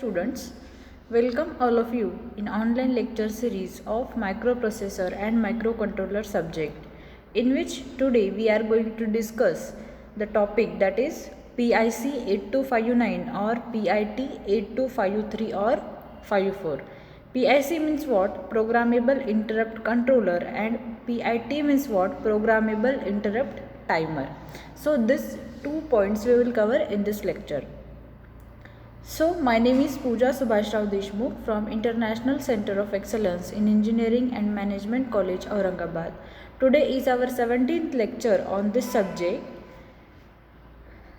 students, welcome all of you in online lecture series of microprocessor and microcontroller subject, in which today we are going to discuss the topic that is PIC 8259 or PIT 8253 or 54. PIC means what? Programmable interrupt controller, and PIT means what? Programmable interrupt timer. So these 2 points we will cover in this lecture. So, my name is Pooja Subhash Rao Deshmukh from International Center of Excellence in Engineering and Management College, Aurangabad. Today is our 17th lecture on this subject.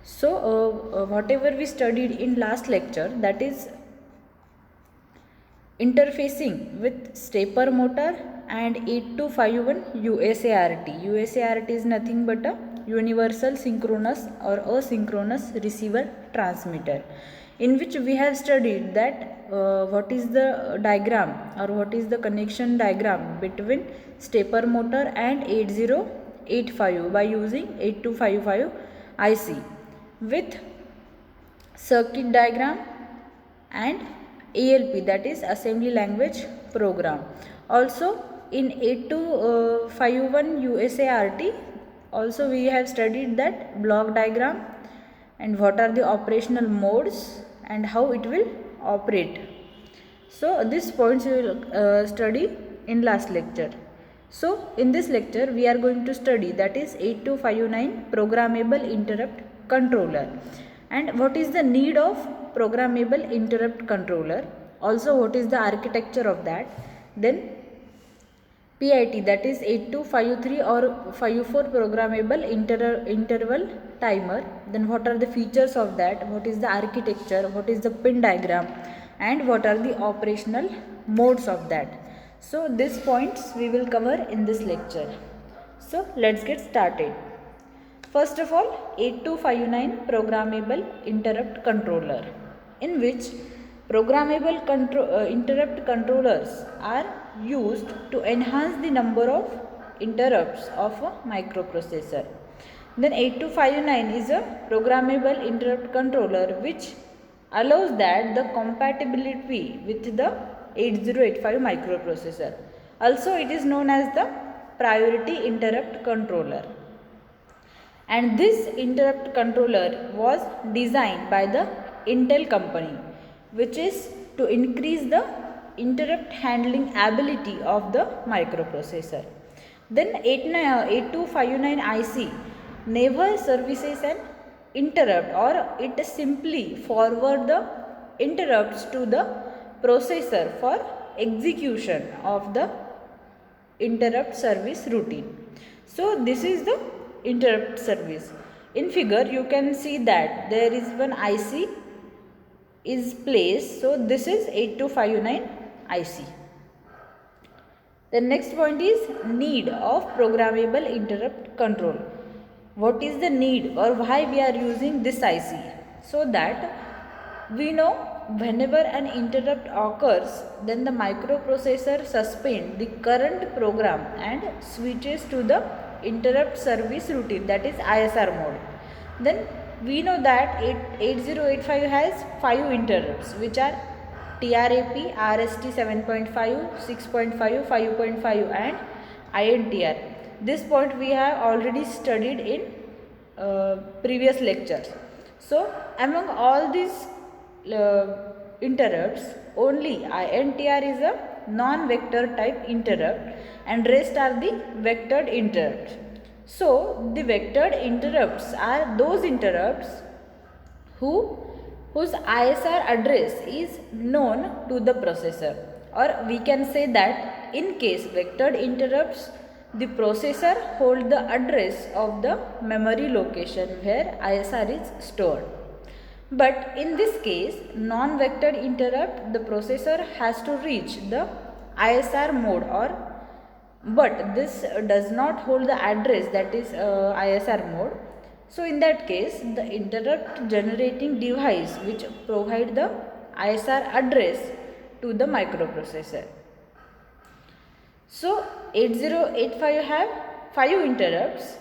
So, whatever we studied in last lecture, that is interfacing with stepper motor and 8251 USART. USART is nothing but a universal synchronous or asynchronous receiver transmitter, in which we have studied that what is the diagram or what is the connection diagram between stepper motor and 8085 by using 8255 IC with circuit diagram and ALP, that is assembly language program. Also in 8251 USART also we have studied that block diagram and what are the operational modes and how it will operate. So these points we will study in last lecture. So in this lecture we are going to study that is 8259 programmable interrupt controller, and what is the need of programmable interrupt controller, also what is the architecture of that, then PIT, that is 8253 or 54 programmable interval timer, then what are the features of that, what is the architecture, what is the pin diagram, and what are the operational modes of that. So these points we will cover in this lecture. So let's get started. First of all, 8259 programmable interrupt controller, in which programmable interrupt controllers are used to enhance the number of interrupts of a microprocessor. Then 8259 is a programmable interrupt controller which allows that the compatibility with the 8085 microprocessor. Also it is known as the priority interrupt controller. And this interrupt controller was designed by the Intel company, which is to increase the interrupt handling ability of the microprocessor. Then 8259 IC never services an interrupt, or it simply forward the interrupts to the processor for execution of the interrupt service routine. So this is the interrupt service. In figure you can see that there is one IC is placed. So this is 8259 IC. The next point is need of programmable interrupt control. What is the need or why we are using this IC? So that we know whenever an interrupt occurs, then the microprocessor suspends the current program and switches to the interrupt service routine, that is ISR mode. Then we know that 8085 has 5 interrupts, which are TRAP, RST 7.5, 6.5, 5.5 and INTR. This point we have already studied in previous lectures. So among all these interrupts, only INTR is a non-vector type interrupt and rest are the vectored interrupts. So the vectored interrupts are those interrupts whose ISR address is known to the processor, or we can say that in case vectored interrupts, the processor hold the address of the memory location where ISR is stored. But in this case, non-vectored interrupt, the processor has to reach the ISR mode, but this does not hold the address, that is ISR mode. So in that case, the interrupt generating device which provide the ISR address to the microprocessor. So 8085 have 5 interrupts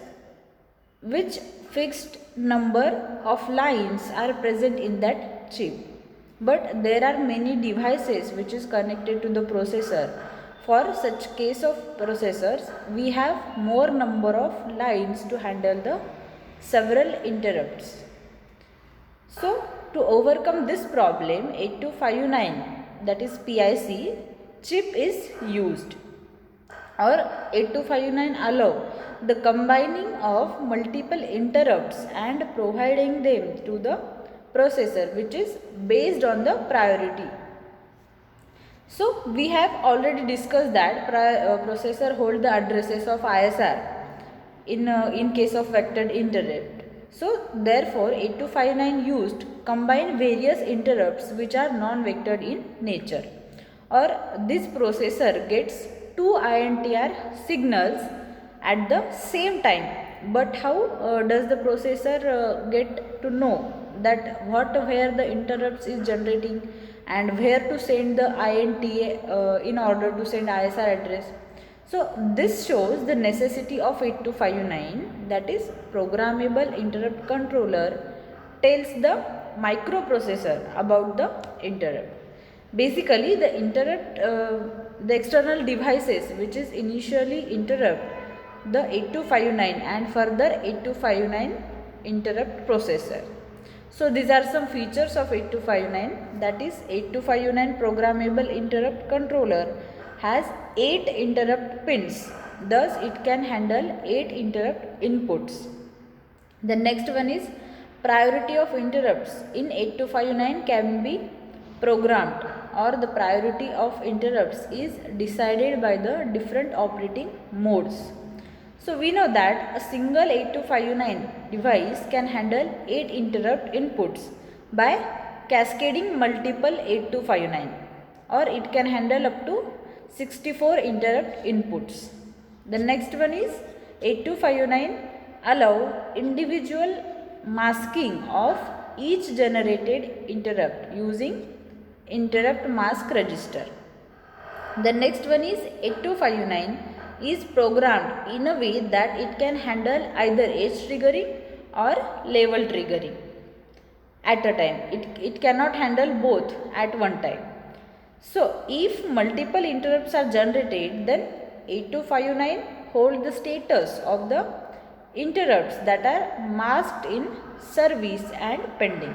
which fixed number of lines are present in that chip. But there are many devices which is connected to the processor. For such case of processors, we have more number of lines to handle the several interrupts. So, to overcome this problem, 8259, that is PIC chip is used, or 8259 allow the combining of multiple interrupts and providing them to the processor, which is based on the priority. So we have already discussed that processor hold the addresses of ISR in case of vectored interrupt. So therefore 8259 used combine various interrupts which are non-vectored in nature, or this processor gets two INTR signals at the same time. But how does the processor get to know that where the interrupts is generating and where to send the INTA in order to send ISR address? So this shows the necessity of 8259, that is programmable interrupt controller tells the microprocessor about the interrupt. Basically the interrupt, the external devices which is initially interrupt the 8259 and further 8259 interrupt processor. So these are some features of 8259, that is 8259 programmable interrupt controller has 8 interrupt pins, thus it can handle 8 interrupt inputs. The next one is priority of interrupts in 8259 can be programmed, or the priority of interrupts is decided by the different operating modes. So we know that a single 8259 device can handle 8 interrupt inputs by cascading multiple 8259, or it can handle up to 64 interrupt inputs. The next one is 8259 allow individual masking of each generated interrupt using interrupt mask register. The next one is 8259 is programmed in a way that it can handle either edge triggering or level triggering at a time. It cannot handle both at one time. So if multiple interrupts are generated, then 8259 hold the status of the interrupts that are masked in service and pending.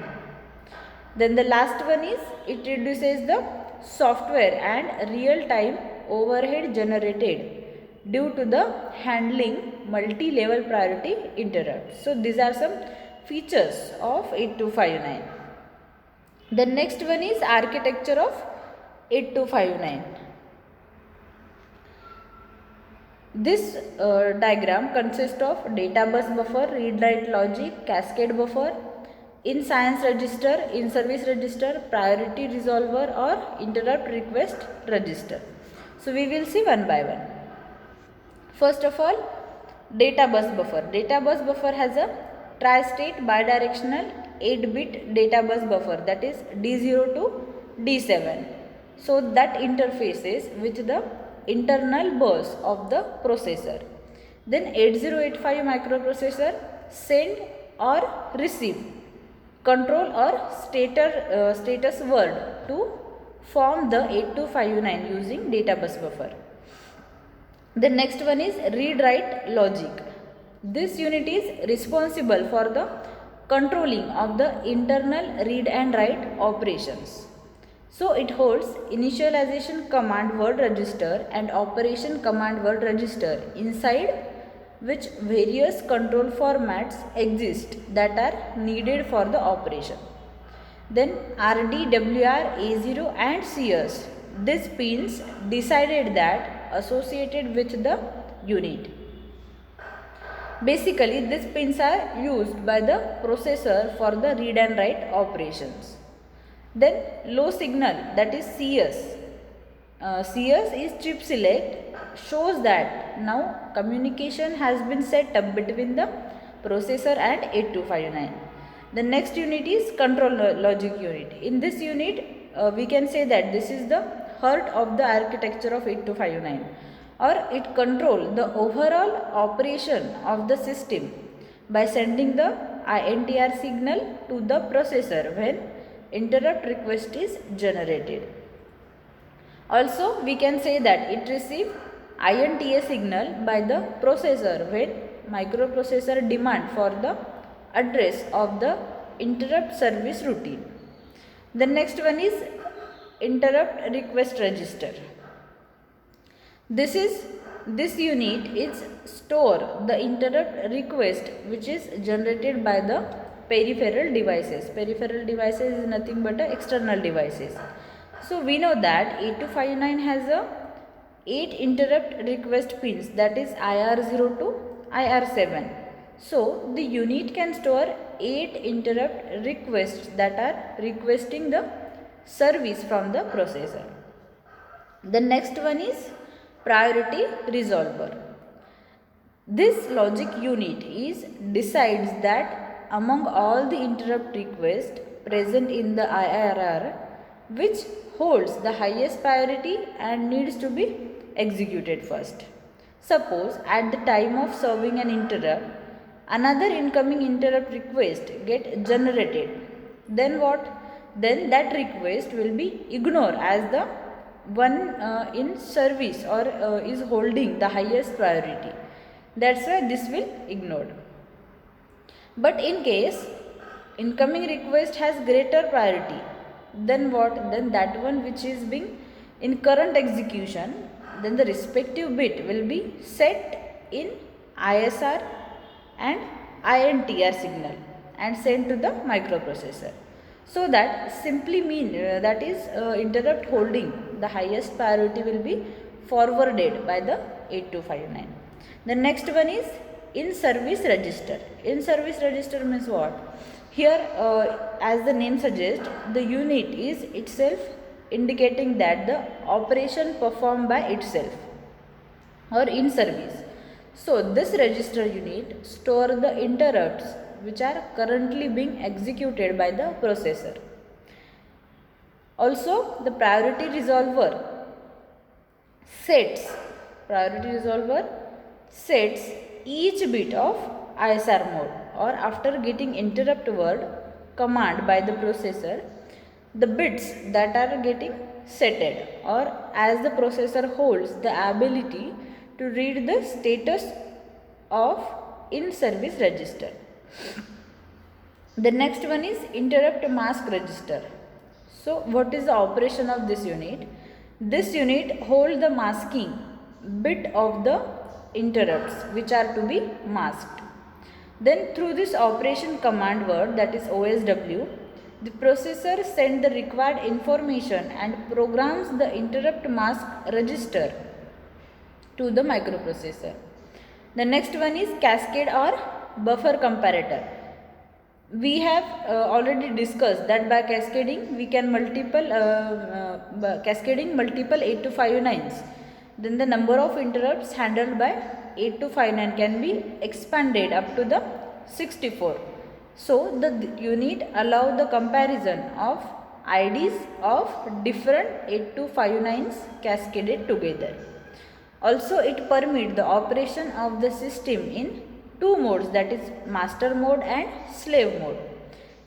Then the last one is it reduces the software and real time overhead generated due to the handling multi-level priority interrupts. So these are some features of 8259. The next one is architecture of 8259. This diagram consists of data bus buffer, read write logic, cascade buffer, in science register, in service register, priority resolver, or interrupt request register. So we will see one by one. First of all, data bus buffer. Data bus buffer has a tri-state bidirectional 8-bit data bus buffer, that is D0 to D7. So that interfaces with the internal bus of the processor. Then 8085 microprocessor send or receive control or status word to form the 8259 using data bus buffer. The next one is read write logic. This unit is responsible for the controlling of the internal read and write operations. So it holds initialization command word register and operation command word register, inside which various control formats exist that are needed for the operation. Then RD, WR, A0 and CS. These pins decided that associated with the unit. Basically, these pins are used by the processor for the read and write operations. Then low signal, that is CS. CS is chip select, shows that now communication has been set up between the processor and 8259. The next unit is control logic unit. In this unit, we can say that this is the heart of the architecture of 8259, or it controls the overall operation of the system by sending the INTR signal to the processor when interrupt request is generated. Also, we can say that it receives INTA signal by the processor when microprocessor demand for the address of the interrupt service routine. The next one is interrupt request register. This unit is store the interrupt request which is generated by the peripheral devices. Peripheral devices is nothing but external devices. So we know that 8259 has a 8 interrupt request pins, that is IR0 to IR7. So the unit can store 8 interrupt requests that are requesting the service from the processor. The next one is priority resolver. This logic unit decides that among all the interrupt requests present in the IRR, which holds the highest priority and needs to be executed first. Suppose at the time of serving an interrupt, another incoming interrupt request get generated. Then what? Then that request will be ignored as the one in service or is holding the highest priority. That's why this will ignored. But in case incoming request has greater priority, then what? Then that one which is being in current execution, then the respective bit will be set in ISR and INTR signal and sent to the microprocessor. So that simply mean that is interrupt holding the highest priority will be forwarded by the 8259. The next one is in service register. In service register means what? Here as the name suggests, the unit is itself indicating that the operation performed by itself or in service. So this register unit store the interrupts which are currently being executed by the processor. Also the priority resolver sets each bit of ISR mode, or after getting interrupt word command by the processor, the bits that are getting setted, or as the processor holds the ability to read the status of in service register. The next one is interrupt mask register. So what is the operation of this unit? This unit holds the masking bit of the interrupts which are to be masked. Then through this operation command word, that is OSW, the processor sends the required information and programs the interrupt mask register to the microprocessor. The next one is cascade or buffer comparator. We have already discussed that by cascading we can cascading multiple 8259s. Then the number of interrupts handled by 8259 can be expanded up to the 64. So the unit allow the comparison of IDs of different 8259s cascaded together. Also it permits the operation of the system in two modes, that is master mode and slave mode.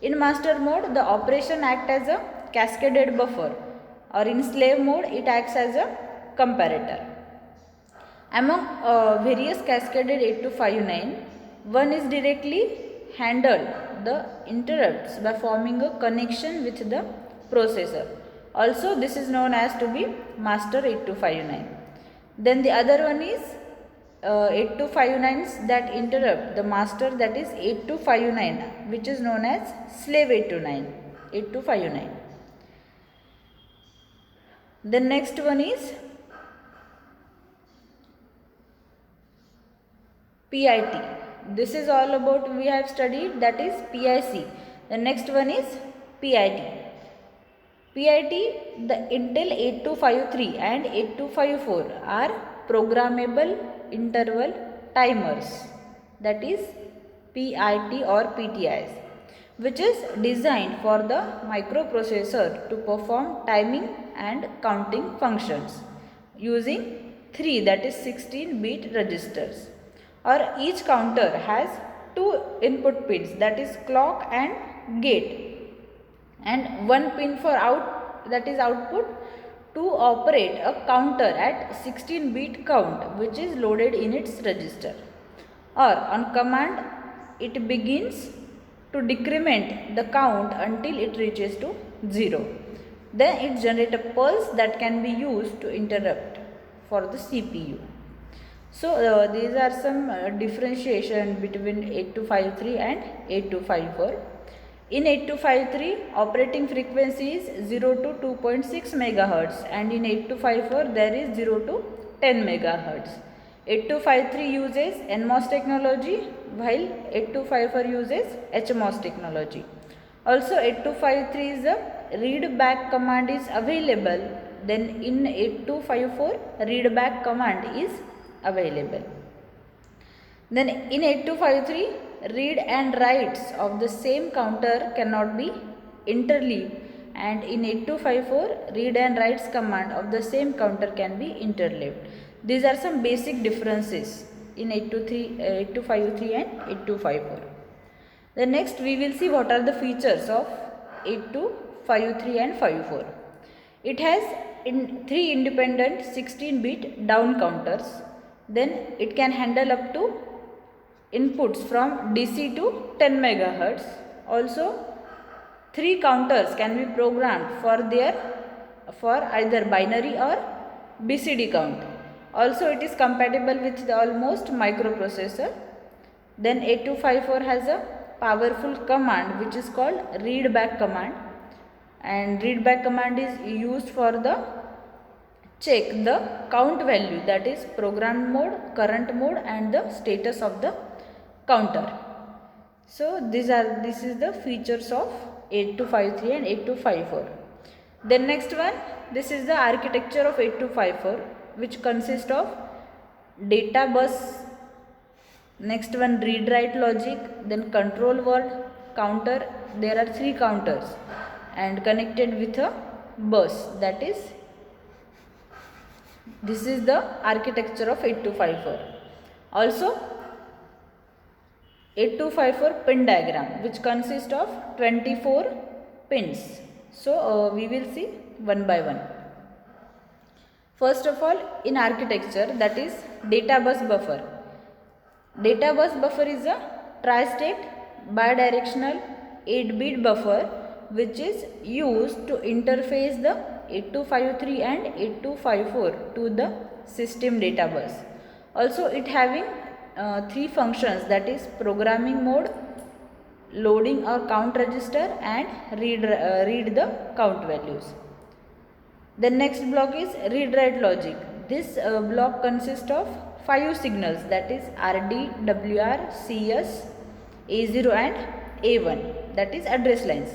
In master mode the operation acts as a cascaded buffer, or in slave mode it acts as a comparator. Among various cascaded 8259, one is directly handle the interrupts by forming a connection with the processor. Also this is known as to be master 8259. Then the other one is 8259s that interrupt the master, that is 8259, which is known as slave 8259. The next one is PIT. This is all about we have studied, that is PIC. The next one is PIT. PIT, the Intel 8253 and 8254 are programmable interval timers, that is PIT or PTIs, which is designed for the microprocessor to perform timing and counting functions using 3, that is 16-bit registers, or each counter has 2 input pins, that is clock and gate. and one pin for out, that is output, to operate a counter at 16-bit count which is loaded in its register, or on command it begins to decrement the count until it reaches to 0. Then it generates a pulse that can be used to interrupt for the CPU. So these are some differentiation between 8253 and 8254. In 8253, operating frequency is 0 to 2.6 MHz, and in 8254 there is 0 to 10 MHz. 8253 uses NMOS technology while 8254 uses HMOS technology. Also 8253 is a read back command is available, then in 8254 read back command is available. Then in 8253 read and writes of the same counter cannot be interleaved, and in 8254 read and writes command of the same counter can be interleaved. These are some basic differences in 8253 and 8254. Then next we will see what are the features of 8253 and 54. It has three independent 16-bit down counters. Then it can handle up to inputs from DC to 10 MHz. Also, three counters can be programmed for either binary or BCD count. Also, it is compatible with the almost microprocessor. Then 8254 has a powerful command which is called read back command, and read back command is used for the check the count value, that is program mode, current mode and the status of the counter. So this is the features of 8253 and 8254. Then next one, this is the architecture of 8254, which consists of data bus, next one read write logic, then control word, counter. There are three counters and connected with a bus, that is, this is the architecture of 8254. Also 8254 pin diagram, which consists of 24 pins. So we will see one by one. First of all, in architecture, that is data bus buffer. Data bus buffer is a tri-state bidirectional 8-bit buffer which is used to interface the 8253 and 8254 to the system data bus. Also it having three functions, that is programming mode, loading or count register and read the count values. The next block is read write logic. This block consists of 5 signals, that is RD, WR, CS, A0 and A1, that is address lines.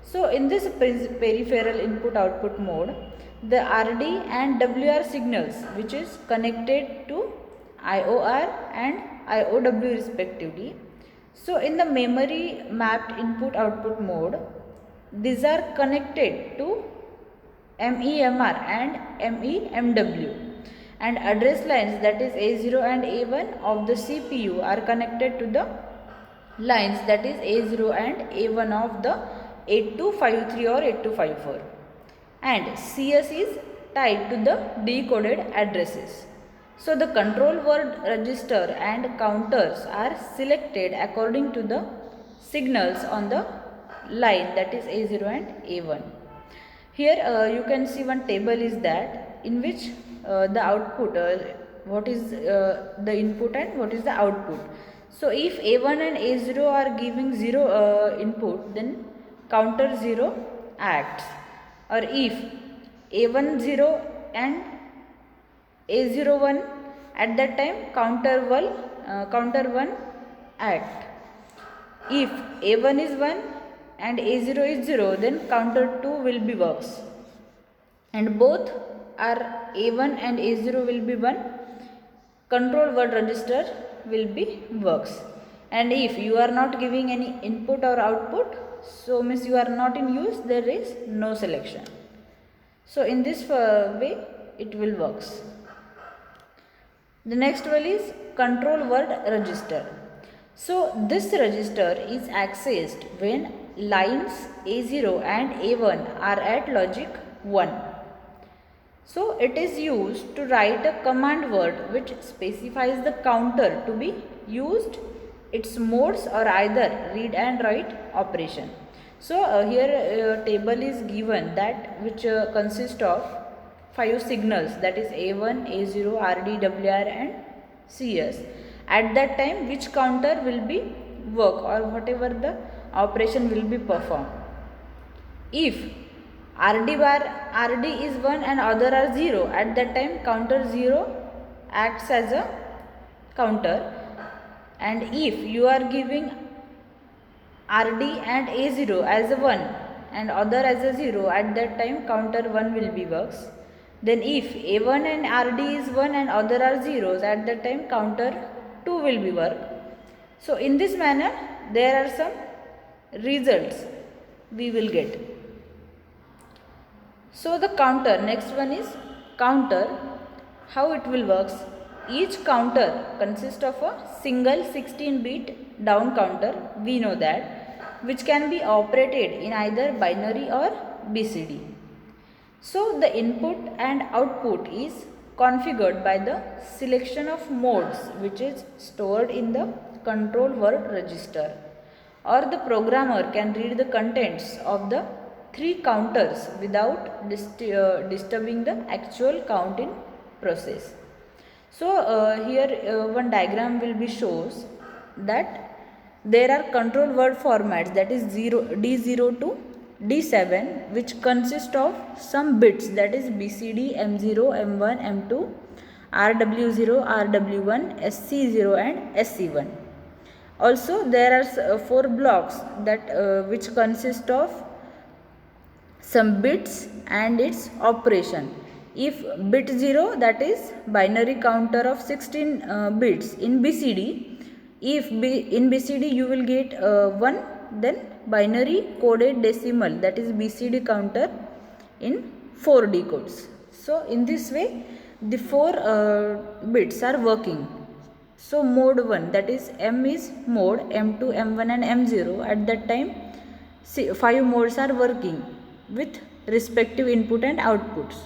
So in this peripheral input output mode, the RD and WR signals which is connected to IOR and IOW respectively. So in the memory mapped input output mode, these are connected to MEMR and MEMW, and address lines, that is A0 and A1 of the CPU, are connected to the lines, that is A0 and A1 of the 8253 or 8254, and CS is tied to the decoded addresses. So the control word register and counters are selected according to the signals on the line, that is A0 and A1. Here you can see one table is that, in which the output, what is the input and what is the output. So if A1 and A0 are giving 0 input, then counter 0 acts, or if A1 0 and A0 1, at that time counter 1 act. If A1 is 1 and A0 is 0, then counter 2 will be works, and both are A1 and A0 will be 1, control word register will be works. And if you are not giving any input or output, so means you are not in use, there is no selection. So in this way it will works. The next one is control word register. So this register is accessed when lines A0 and A1 are at logic 1. So it is used to write a command word which specifies the counter to be used. Its modes are either read and write operation. So here table is given that which consists of 5 signals, that is A1, A0, RD, WR and CS. At that time which counter will be work or whatever the operation will be performed. If RD is 1 and other are 0, at that time counter 0 acts as a counter, and if you are giving RD and A0 as a 1 and other as a 0, at that time counter 1 will be works. Then if A1 and RD is 1 and other are zeros, at that time counter 2 will be work. So in this manner there are some results we will get. So the counter, next one is counter. How it will works? Each counter consists of a single 16-bit down counter, we know that, which can be operated in either binary or BCD. So the input and output is configured by the selection of modes which is stored in the control word register, or the programmer can read the contents of the 3 counters without disturbing the actual counting process. So here one diagram will be shows that there are control word formats, that is D0 to D7, which consist of some bits, that is BCD, M0, M1, M2, RW0, RW1, SC0 and SC1. Also there are 4 blocks that which consist of some bits and its operation. If bit 0, that is binary counter of 16 bits in BCD. If in BCD you will get 1, then binary coded decimal, that is BCD counter in 4 decodes. So in this way the 4 bits are working. So mode 1, that is M is mode, M2, M1 and M0, at that time 5 modes are working with respective input and outputs.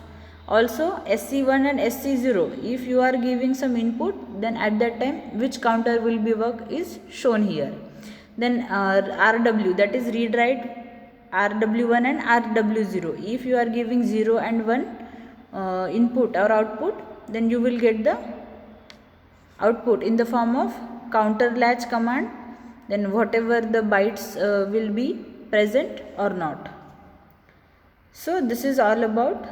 Also SC1 and SC0, if you are giving some input, then at that time which counter will be work is shown here. Then RW, that is read write, RW1 and RW0, if you are giving 0 and 1 input or output, then you will get the output in the form of counter latch command, then whatever the bytes will be present or not. So this is all about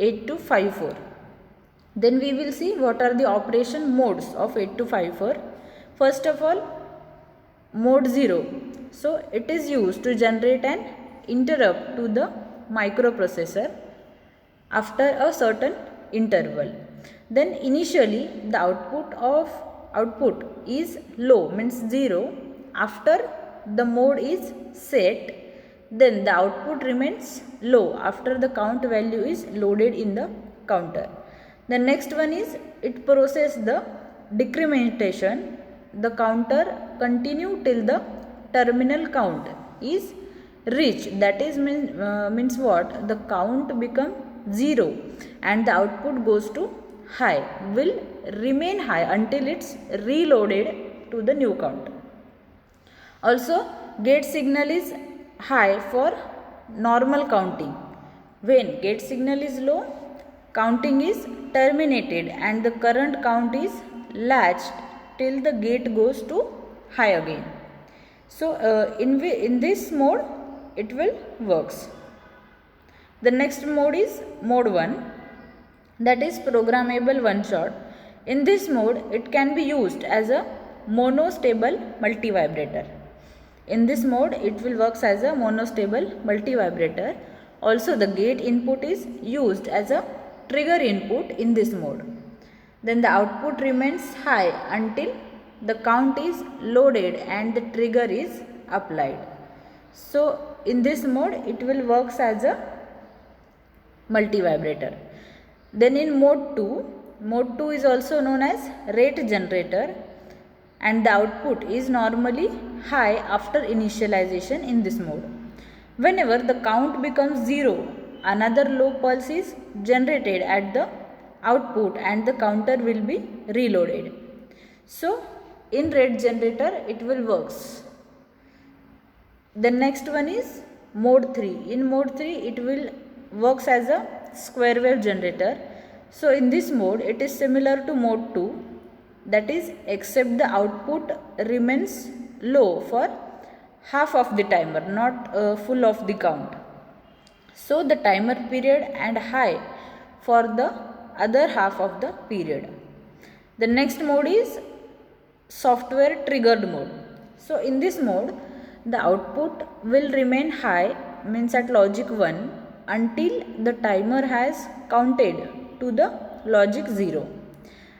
8254. Then we will see what are the operation modes of 8254. First of all, mode 0. So it is used to generate an interrupt to the microprocessor after a certain interval. Then initially the output is low, means 0. After the mode is set, then the output remains low after the count value is loaded in the counter. The next one is it process the decrementation. The counter continue till the terminal count is reached, that is means what, the count become 0 and the output goes to high, will remain high until it's reloaded to the new count. Also gate signal is high for normal counting. When gate signal is low, counting is terminated and the current count is latched till the gate goes to high again. So in this mode it will works. The next mode is mode 1, that is programmable one shot. In this mode it can be used as a monostable multivibrator. In this mode it will works as a monostable multivibrator. Also the gate input is used as a trigger input in this mode. Then the output remains high until the count is loaded and the trigger is applied. So in this mode it will works as a multivibrator. Then in mode 2 is also known as rate generator, and the output is normally high after initialization in this mode. Whenever the count becomes 0, another low pulse is generated at the output and the counter will be reloaded. So in rate generator it will works. The next one is mode 3. In mode 3 it will works as a square wave generator. So in this mode it is similar to mode 2, that is except the output remains low for half of the timer, not full of the count. So the timer period and high for the other half of the period. The next mode is software triggered mode. So in this mode the output will remain high, means at logic 1, until the timer has counted to the logic 0,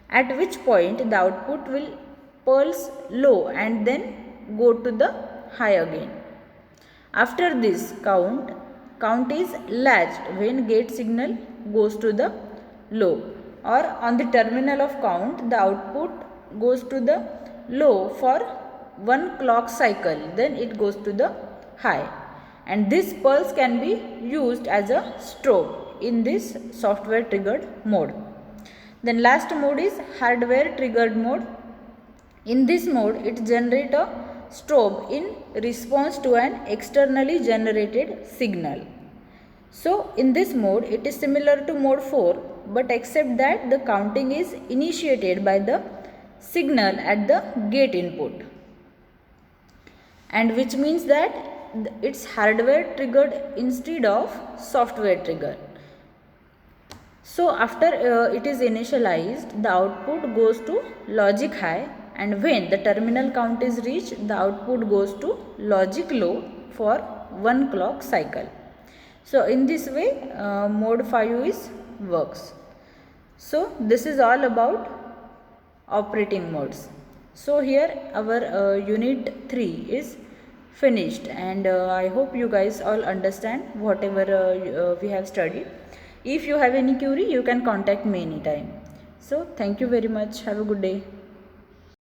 at which point the output will pulse low and then go to the high again. After this count is latched when gate signal goes to the low, or on the terminal of count the output goes to the low for one clock cycle, then it goes to the high, and this pulse can be used as a strobe in this software triggered mode. Then last mode is hardware triggered mode. In this mode it generates a strobe in response to an externally generated signal. So in this mode it is similar to mode 4, but except that the counting is initiated by the signal at the gate input, and which means that it's hardware triggered instead of software triggered. So after it is initialized, the output goes to logic high, and when the terminal count is reached, the output goes to logic low for one clock cycle. So in this way mode 5 is works. So this is all about operating modes. So here our unit 3 is finished, and I hope you guys all understand whatever we have studied. If you have any query, you can contact me anytime. So thank you very much. Have a good day.